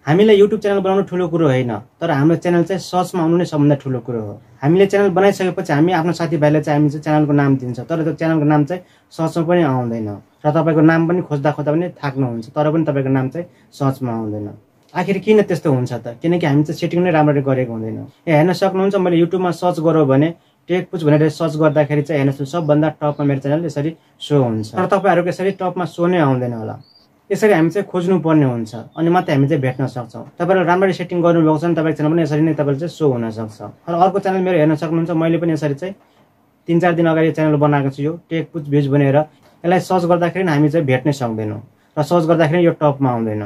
हामीले YouTube channel बनाउनु ठुलो कुरो होइन, तर हाम्रो च्यानल चाहिँ सर्चमा आउनु नै सबभन्दा ठुलो कुरो हो। हामीले च्यानल बनाइसकेपछि हामी आफ्नो साथीभाइलाई चाहिँ हामी चाहिँ च्यानलको नाम दिन्छ, तर त्यो च्यानलको नाम चाहिँ सर्चमा पनि आउँदैन र तपाईँको नाम पनि खोज्दा खोज्दा पनि थाक्नुहुन्छ, तर पनि तपाईँको नाम चाहिँ सर्चमा आउँदैन। आखिर किन त्यस्तो हुन्छ त? किनकि हामी चाहिँ सेटिङ नै राम्ररी गरेको हुँदैन। हेर्न सक्नुहुन्छ, मैले युट्युबमा सर्च गरौँ भने टेकपुच भनेर सर्च गर्दाखेरि चाहिँ हेर्नुहोस् सबभन्दा टपमा मेरो च्यानल यसरी सो हुन्छ, तर तपाईँहरूको यसरी टपमा सो नै आउँदैन होला। यसरी हामी चाहिँ खोज्नु पर्ने हुन्छ, अनि मात्रै हामी चाहिँ भेट्न सक्छौँ। तपाईँले राम्ररी सेटिङ गर्नुभएको छ भने तपाईँको च्यानल पनि यसरी नै तपाईँले चाहिँ सो हुन सक्छ। र अर्को च्यानल मेरो हेर्न सक्नुहुन्छ, मैले पनि यसरी चाहिँ 3-4 दिन अगाडि च्यानल बनाएको छु, यो टेकपुच भ्युज भनेर। यसलाई सर्च गर्दाखेरि हामी चाहिँ भेट्नै सक्दैनौँ र सर्च गर्दाखेरि यो टपमा आउँदैन।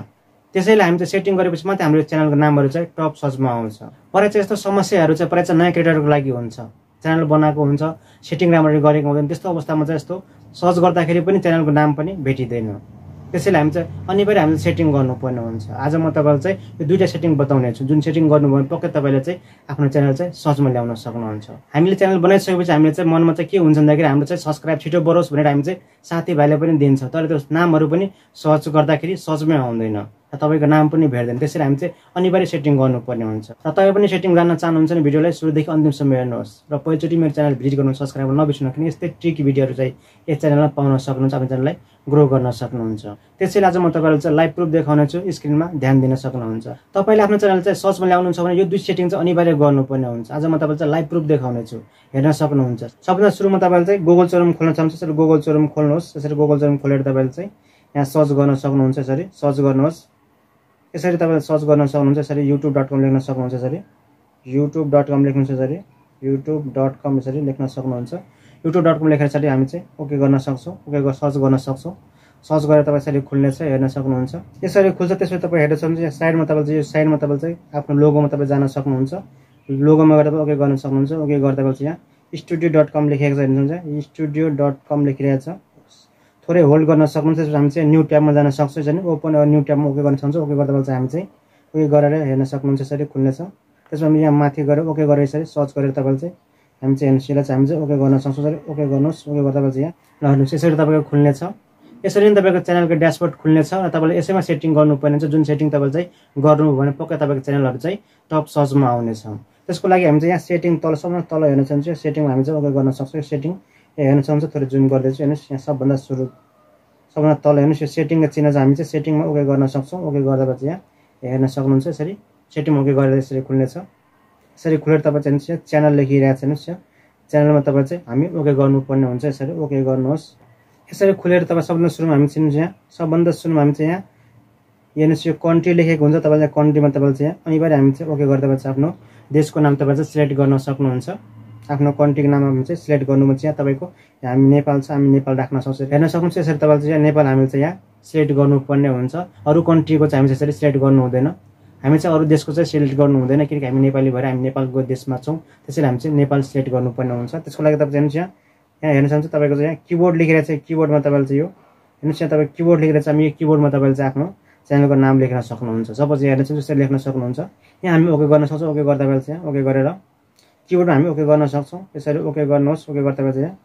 त्यसैले हामी चाहिँ सेटिङ गरेपछि मात्रै हाम्रो च्यानलको नामहरू चाहिँ टप सर्चमा आउँछ। परे चाहिँ यस्तो समस्याहरू चाहिँ परे चाहिँ नयाँ क्रिएटरको लागि हुन्छ। च्यानल बनाएको हुन्छ, सेटिङ राम्ररी गरेको हुँदैन, त्यस्तो अवस्थामा चाहिँ यस्तो सर्च गर्दाखेरि पनि च्यानलको नाम पनि भेटिँदैन। त्यसैले हामी चाहिँ अनिवार्य हामीले सेटिङ गर्नुपर्ने हुन्छ। आज म तपाईँलाई चाहिँ यो दुईवटा सेटिङ बताउने छु, जुन सेटिङ गर्नुभयो भने पक्कै तपाईँले चाहिँ आफ्नो च्यानल चाहिँ सर्चमा ल्याउन सक्नुहुन्छ। हामीले च्यानल बनाइसकेपछि हामीले चाहिँ मनमा चाहिँ के हुन्छ भन्दाखेरि हाम्रो चाहिँ सब्सक्राइब छिटो बढोस् भनेर हामी चाहिँ साथीभाइलाई पनि दिन्छ, तर त्यो नामहरू पनि सर्च गर्दाखेरि सर्चमै आउँदैन र तपाईँको नाम पनि भेट्दैन। त्यसैले हामी चाहिँ अनिवार्य सेटिङ गर्नुपर्ने हुन्छ। र तपाईँ पनि सेटिङ जान्न चाहनुहुन्छ भने भिडियोलाई सुरुदेखि अन्तिमसम्म हेर्नुहोस् र पहिलोचोटि मेरो च्यानल भिजिट गर्नु सब्सक्राइब नबिर्सनु, किनकि यस्तै ट्रिक भिडियोहरू चाहिँ यस च्यानलमा पाउन सक्नुहुन्छ, आफ्नो च्यानललाई ग्रो गर्न सक्नुहुन्छ। त्यसैले आज म तपाईँलाई चाहिँ लाइभ प्रुफ देखाउने छु, स्क्रिनमा ध्यान दिन सक्नुहुन्छ। तपाईँले आफ्नो च्यानल चाहिँ सर्चमा ल्याउनुहुन्छ भने यो दुई सेटिङ चाहिँ अनिवार्य गर्नुपर्ने हुन्छ। आज म तपाईँलाई चाहिँ लाइभ प्रुफ देखाउने छु, हेर्न सक्नुहुन्छ। सबभन्दा सुरुमा तपाईँले चाहिँ गुगल शोरूम खोल्न चाहनुहुन्छ, यसरी गुगल शोरूम खोल्नुहोस्। यसरी गुगल शोरूम खोलेर तपाईँले चाहिँ यहाँ सर्च गर्न सक्नुहुन्छ, यसरी सर्च गर्नुहोस्। यसरी तपाईँले सर्च गर्न सक्नुहुन्छ, यसरी youtube.com लेख्न सक्नुहुन्छ, यसरी youtube.com लेख्नुहुन्छ, यसरी youtube.com यसरी लेख्न सक्नुहुन्छ। youtube.com लेखेर चाहिँ हामी चाहिँ ओके गर्न सक्छौँ, ओके सर्च गर्न सक्छौँ। सर्च गरेर तपाईँ यसरी खुल्नेछ, हेर्न सक्नुहुन्छ। यसरी खुल्छ, त्यसपछि तपाईँ हेर्न सक्नुहुन्छ। साइडमा तपाईँले यो साइडमा तपाईँले चाहिँ आफ्नो लोगोमा तपाईँ जान सक्नुहुन्छ, लोगोमा गएर तपाईँ ओके गर्न सक्नुहुन्छ। ओके गरेर तपाईँले चाहिँ यहाँ studio.com लेखेको छ, हेर्नुहुन्छ studio.com लेखिरहेको छ। थोरै होल्ड गर्न सक्नुहुन्छ। त्यसपछि हामी चाहिँ न्यू ट्याबमा जान सक्छौँ, यसरी ओपन न्यू ट्याबमा ओके गर्न सक्छौँ। ओके गर्दा चाहिँ हामी चाहिँ ओके गरेर हेर्न सक्नुहुन्छ, यसरी खुल्नेछ। त्यसमा हामी यहाँ माथि गएर ओके गरेर यसरी सर्च गरेर तपाईँले चाहिँ हामी चाहिँ हेर्नुहोस्, यसलाई चाहिँ हामी चाहिँ ओके गर्न सक्छौँ। यसरी ओके गर्नुहोस्। ओके गर्दा चाहिँ यहाँ ल हेर्नुहोस्, यसरी तपाईँको खुल्नेछ। यसरी नै तपाईँको च्यानलको ड्यासबोर्ड खुल्नेछ र तपाईँले यसैमा सेटिङ गर्नुपर्ने हुन्छ। जुन सेटिङ तपाईँले चाहिँ गर्नुभयो भने पक्कै तपाईँको च्यानलहरू चाहिँ टप सर्चमा आउनेछ। त्यसको लागि हामी चाहिँ यहाँ सेटिङ तल सबभन्दा तल हेर्न चाहन्छौँ, सेटिङमा हामी चाहिँ ओके गर्न सक्छौँ। सेटिङ हेर्न चाहन्छ, थोरै जुम गर्दैछु, हेर्नुहोस् यहाँ सबभन्दा सबभन्दा तल हेर्नुहोस्, यो सेटिङको चिन्ह चाहिँ हामी चाहिँ सेटिङमा ओके गर्न सक्छौँ। ओके गर्दा चाहिँ यहाँ हेर्न सक्नुहुन्छ, यसरी सेटिङ ओके गरेर यसरी खुल्नेछ। यसरी खुलेर तपाईँ चाहिँ च्यानल लेखिरहेको छ, हेर्नुहोस् यहाँ च्यानलमा तपाईँ चाहिँ हामी ओके गर्नुपर्ने हुन्छ। यसरी ओके गर्नुहोस्। यसरी खुलेर तपाईँ सबभन्दा सुरुमा हामी चिन्नुहुन्छ, यहाँ सबभन्दा सुरुमा हामी चाहिँ यहाँ हेर्नुहोस् यो कन्ट्री लेखेको हुन्छ। तपाईँले कन्ट्रीमा तपाईँले चाहिँ यहाँ अनिवार्य हामी चाहिँ ओके गर्दा चाहिँ आफ्नो देशको नाम तपाईँ चाहिँ सिलेक्ट गर्न सक्नुहुन्छ। आफ्नो कन्ट्रीको नाम हामी चाहिँ सिलेक्ट गर्नुहुन्छ। यहाँ तपाईँको हामी नेपाल छ, हामी नेपाल राख्न सक्छौँ, हेर्न सक्नुहुन्छ। यसरी तपाईँले चाहिँ नेपाल हामी चाहिँ यहाँ सिलेक्ट गर्नुपर्ने हुन्छ। अरू कन्ट्रीको चाहिँ हामी यसरी सिलेक्ट गर्नु हुँदैन, हामी चाहिँ अरू देशको चाहिँ सिलेक्ट गर्नु हुँदैन, किनकि हामी नेपाली भएर हामी नेपालको देशमा छौँ। त्यसैले हामी चाहिँ नेपाल सिलेक्ट गर्नुपर्ने हुन्छ। त्यसको लागि तपाईँ हेर्नुहोस्, यहाँ हेर्न सक्नुहुन्छ तपाईँको चाहिँ यहाँ किबोर्ड लेखेर चाहिँ किबोर्डमा तपाईँले चाहिँ यो हेर्नुहोस्, यहाँ तपाईँ किबोर्ड लेखेर चाहिँ हामी यो किबोर्डमा तपाईँले चाहिँ आफ्नो च्यानलको नाम लेख्न सक्नुहुन्छ। सपोज हेर्न चाहिँ यसरी लेख्न सक्नुहुन्छ। यहाँ हामी ओके गर्न सक्छौँ। ओके गर्दा चाहिँ यहाँ ओके गरेर किबोर्डमा हामी ओके गर्न सक्छौँ। यसरी ओके गर्नुहोस्। ओके गर्दा चाहिँ यहाँ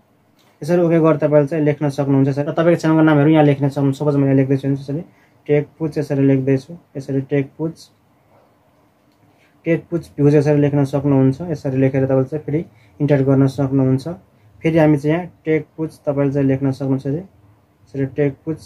यसरी ओके गरेर तपाईँले चाहिँ लेख्न सक्नुहुन्छ। र तपाईँको च्यानलको नामहरू यहाँ लेख्न सक्नुहुन्छ। सपोज म यहाँ लेख्दैछु, यसरी टेकपुच यसरी लेख्दैछु, यसरी टेकपुच भ्युज यसरी लेख्न सक्नुहुन्छ। यसरी लेखेर तपाईँले चाहिँ फेरि इन्टर गर्न सक्नुहुन्छ। फेरि हामी चाहिँ यहाँ टेकपुच तपाईँले चाहिँ लेख्न सक्नुहुन्छ, यसरी टेकपुच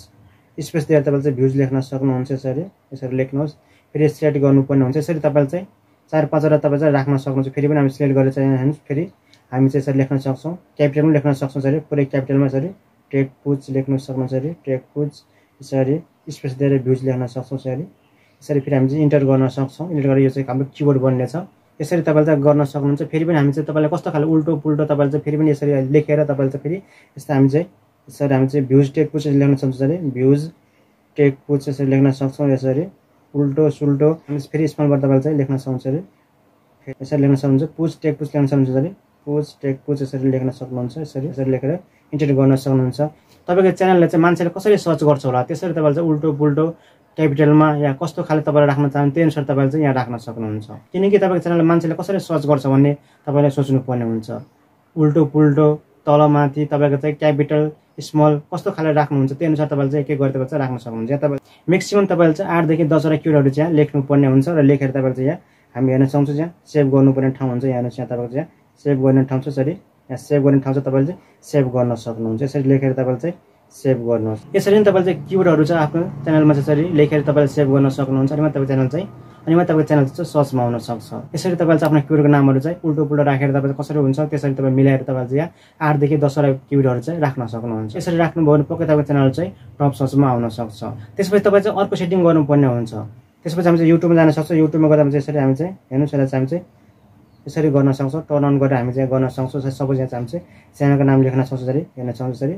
स्पेस दिएर तपाईँले चाहिँ भ्युज लेख्न सक्नुहुन्छ। यसरी लेख्नुहोस्। फेरि सिलेक्ट गर्नुपर्ने हुन्छ। यसरी तपाईँले चाहिँ 4-5वटा तपाईँ चाहिँ राख्न सक्नुहुन्छ। फेरि पनि हामी सिलेक्ट गरेर चाहिँ हेर्नुहोस्, फेरि हामी चाहिँ यसरी लेख्न सक्छौँ, क्यापिटल पनि लेख्न सक्छौँ। यसरी पुरै क्यापिटलमा यसरी टेकपुच लेख्न सक्नुहुन्छ। यसरी टेकपुच यसरी स्पेस दिएर भ्युज लेख्न सक्छौँ। यसरी फेरि हामी चाहिँ इन्टर गर्न सक्छौँ। इन्टर गरेर यो चाहिँ हाम्रो किबोर्ड बन्नेछ। यसरी तपाईँले चाहिँ गर्न सक्नुहुन्छ। फेरि पनि हामी चाहिँ तपाईँलाई कस्तो खाले उल्टो पुल्टो तपाईँले चाहिँ फेरि पनि यसरी लेखेर तपाईँले चाहिँ फेरि यस्तो हामी चाहिँ भ्युज टेकपुच लेख्न सक्छौँ। यसरी भ्युज टेकपुच यसरी लेख्न सक्छौँ। यसरी उल्टो सुल्टो हामी फेरि स्मलबाट तपाईँले चाहिँ लेख्न सक्नुहुन्छ। यसरी लेख्न सक्नुहुन्छ। पुच टेकपुच लेख्न सक्नुहुन्छ। यसरी पुच टेकपुच यसरी लेख्न सक्नुहुन्छ। यसरी लेखेर इन्टर गर्न सक्नुहुन्छ। तपाईँको च्यानलले चाहिँ मान्छेले कसरी सर्च गर्छ होला, त्यसरी तपाईँले चाहिँ उल्टो पुल्टो क्यापिटलमा या कस्तो खाले तपाईँले राख्न चाहनुहुन्छ त्यही अनुसार तपाईँले चाहिँ यहाँ राख्न सक्नुहुन्छ। किनकि तपाईँको च्यानलले मान्छेले कसरी सर्च गर्छ भन्ने तपाईँले सोच्नुपर्ने हुन्छ। उल्टो पुल्टो तलमाथि तपाईँको चाहिँ क्यापिटल स्मल कस्तो खाले राख्नुहुन्छ त्यो अनुसार तपाईँले चाहिँ एक गरी तपाईँले चाहिँ राख्न सक्नुहुन्छ। यहाँ तपाईँ म्याक्सिमम तपाईँले चाहिँ 8 देखि 10वटा किवर्डहरू चाहिँ लेख्नुपर्ने हुन्छ र लेखेर तपाईँले चाहिँ यहाँ हामी हेर्न सक्छौँ। यहाँ सेभ गर्नुपर्ने ठाउँ हुन्छ। यहाँ हेर्नुहोस्, यहाँ तपाईँको चाहिँ सेभ गर्ने ठाउँ छ। यसरी यहाँ सेभ गर्ने ठाउँ छ, तपाईँले चाहिँ सेभ गर्न सक्नुहुन्छ। यसरी लेखेर तपाईँले चाहिँ सेभ गर्नुहोस्। यसरी नै तपाईँले चाहिँ किवर्डहरू चाहिँ आफ्नो च्यानलमा चाहिँ यसरी लेखेर तपाईँले सेभ गर्न सक्नुहुन्छ। अनि तपाईँ च्यानल चाहिँ तपाईँको च्यानल चाहिँ सर्चमा आउन सक्छ। यसरी तपाईँले चाहिँ आफ्नो किवर्डको नामहरू चाहिँ उल्टो पुल्टो राखेर तपाईँ कसरी हुन्छ त्यसरी तपाईँ मिलाएर तपाईँले चाहिँ यहाँ 8 देखि 10वटा किवर्डहरू चाहिँ राख्न सक्नुहुन्छ। यसरी राख्नुभयो भने पक्कै तपाईँको च्यानल चाहिँ टप सर्चमा आउन सक्छ। त्यसपछि तपाईँ चाहिँ अर्को सेटिङ गर्नुपर्ने हुन्छ। त्यसपछि हामी चाहिँ युट्युबमा जान सक्छ। युट्युबमा गएर चाहिँ यसरी हामी चाहिँ हेर्नुहोस्, यसलाई चाहिँ हामी चाहिँ यसरी गर्न सक्छौँ। टर्न अन गरेर हामी चाहिँ गर्न सक्छौँ। सपोज यहाँ चाहिँ हामी चाहिँ च्यानलको नाम लेख्न सक्छौँ। यसरी हेर्न सक्छौँ। यसरी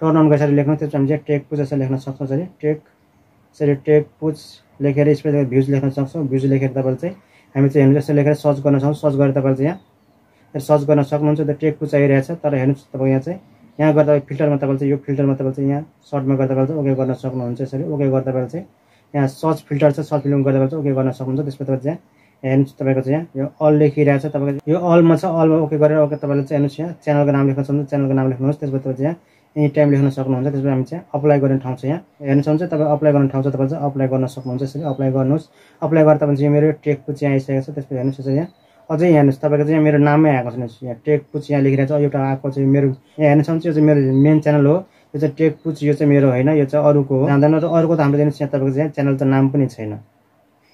टर्न अन गरेर लेख्नु, त्यसपछि हामी चाहिँ टेक पुच यसरी लेख्न सक्छौँ। यसरी टेक पुच लेखेर यसपछि भ्युज लेख्न सक्छौँ। भ्युज लेखेर तपाईँले चाहिँ हामी चाहिँ हेर्नु जस्तो लेखेर सर्च गर्न सक्छौँ। सर्च गरेर तपाईँले चाहिँ यहाँ सर्च गर्न सक्नुहुन्छ। त्यो टेक पुच आइरहेको छ। तर हेर्नुहोस् तपाईँ यहाँ चाहिँ यहाँ गर्दा फिल्टरमा तपाईँले चाहिँ यो फिल्टरमा तपाईँले चाहिँ यहाँ सर्टमा गर्दा तपाईँले चाहिँ ओके गर्न सक्नुहुन्छ। यसरी ओके गर्दा तपाईँले चाहिँ यहाँ सर्च फिल्टर छ, सर्च फिल्टरमा गर्दा चाहिँ ओके गर्न सक्नुहुन्छ। त्यसपछि तपाईँले चाहिँ हेर्नुहोस् तपाईँको चाहिँ यहाँ यो अल लेखिरहेको छ। तपाईँको यो अलमा छ, अलमा ओके गरेर ओके तपाईँले चाहिँ हेर्नुहोस् यहाँ च्यानलको नाम लेख्न सक्नुहुन्छ। च्यानलको नाम लेख्नुहोस्। त्यसपछि तपाईँ चाहिँ एनी टाइम लेख्न सक्नुहुन्छ। त्यसपछि हामी चाहिँ अप्लाई गर्ने ठाउँ छ, यहाँ हेर्न सक्नुहुन्छ। तपाईँ अप्लाई गर्ने ठाउँ छ, तपाईँ चाहिँ अप्लाई गर्न सक्नुहुन्छ। यसरी अप्लाई गर्नुहोस्। अप्लाई गरेर तपाईँ चाहिँ मेरो टेक पुच यहाँ आइसकेको छ। त्यसपछि हेर्नुहोस् यसरी यहाँ अझै हेर्नुहोस् तपाईँको चाहिँ मेरो नामै आएको छैन। यहाँ टेक पुच यहाँ लेखिरहेको छ। एउटा आएको चाहिँ मेरो यहाँ हेर्न सक्नुहुन्छ। यो चाहिँ मेरो मेन च्यानल हो। यो चाहिँ टेक पुच, यो चाहिँ मेरो होइन, यो चाहिँ अरूको हो। जान्दैन र अरूको त हाम्रो हेर्नुहोस् यहाँ तपाईँको चाहिँ च्यानल त नाम पनि छैन।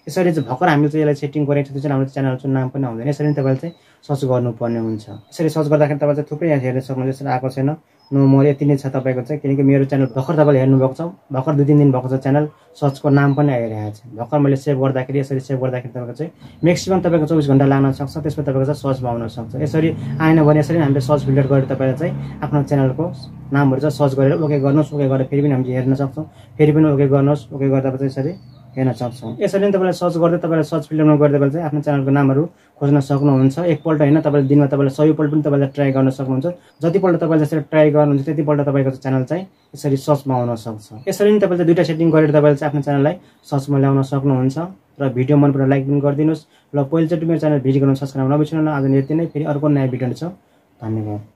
यसरी चाहिँ भर्खर हामीले चाहिँ यसलाई सेटिङ गरेको छ। त्यो चाहिँ हाम्रो च्यानल चाहिँ नाम पनि आउँदैन। यसरी तपाईँले चाहिँ सर्च गर्नुपर्ने हुन्छ। यसरी सर्च गर्दाखेरि तपाईँ चाहिँ थुप्रै यहाँ हेर्न सक्नुहुन्छ। यसरी आएको छैन, नो मोर यति नै छ तपाईँको चाहिँ। किनकि मेरो च्यानल भर्खर तपाईँले हेर्नुभएको छ, भर्खर 2-3 दिन भएको छ। च्यानल सर्चको नाम पनि आइरहेको छ। भर्खर मैले सेभ गर्दाखेरि यसरी सेभ गर्दाखेरि तपाईँको चाहिँ म्याक्सिमम तपाईँको 24 घन्टा लाग्न सक्छ। त्यसपछि तपाईँको चाहिँ सर्चमा आउन सक्छ। यसरी आएन भने यसरी हामीले सर्च फिल्टर गरेर तपाईँले चाहिँ आफ्नो च्यानलको नामहरू चाहिँ सर्च गरेर ओके गर्नुहोस्। ओके गरेर फेरि पनि हामीले हेर्न सक्छौँ। फेरि पनि ओके गर्नुहोस्। ओके गर्दा चाहिँ यसरी हेर्न सक्छौँ। यसरी नै तपाईँले सर्च गर्दै तपाईँले सर्च फिल्टरमा गएर तपाईँले चाहिँ आफ्नो च्यानलको नामहरू खोज्न सक्नुहुन्छ। एकपल्ट होइन, तपाईँले दिनमा तपाईँले 100 पल्ट पनि तपाईँले ट्राई गर्न सक्नुहुन्छ। जतिपल्ट तपाईँले यसरी ट्राई गर्नुहुन्छ त्यतिपल्ट तपाईँको च्यानल चाहिँ यसरी सर्चमा आउन सक्छ। यसरी नै तपाईँले 2टा सेटिङ गरेर तपाईँले चाहिँ आफ्नो च्यानललाई सर्चमा ल्याउन सक्नुहुन्छ। र भिडियो मन परेर लाइक पनि गरिदिनुहोस्। र पहिलोचोटि मेरो च्यानल भिजिट गर्नु सब्सक्राइब नबिर्सनु। आज यति नै, फेरि अर्को नयाँ भिडियो छ। धन्यवाद।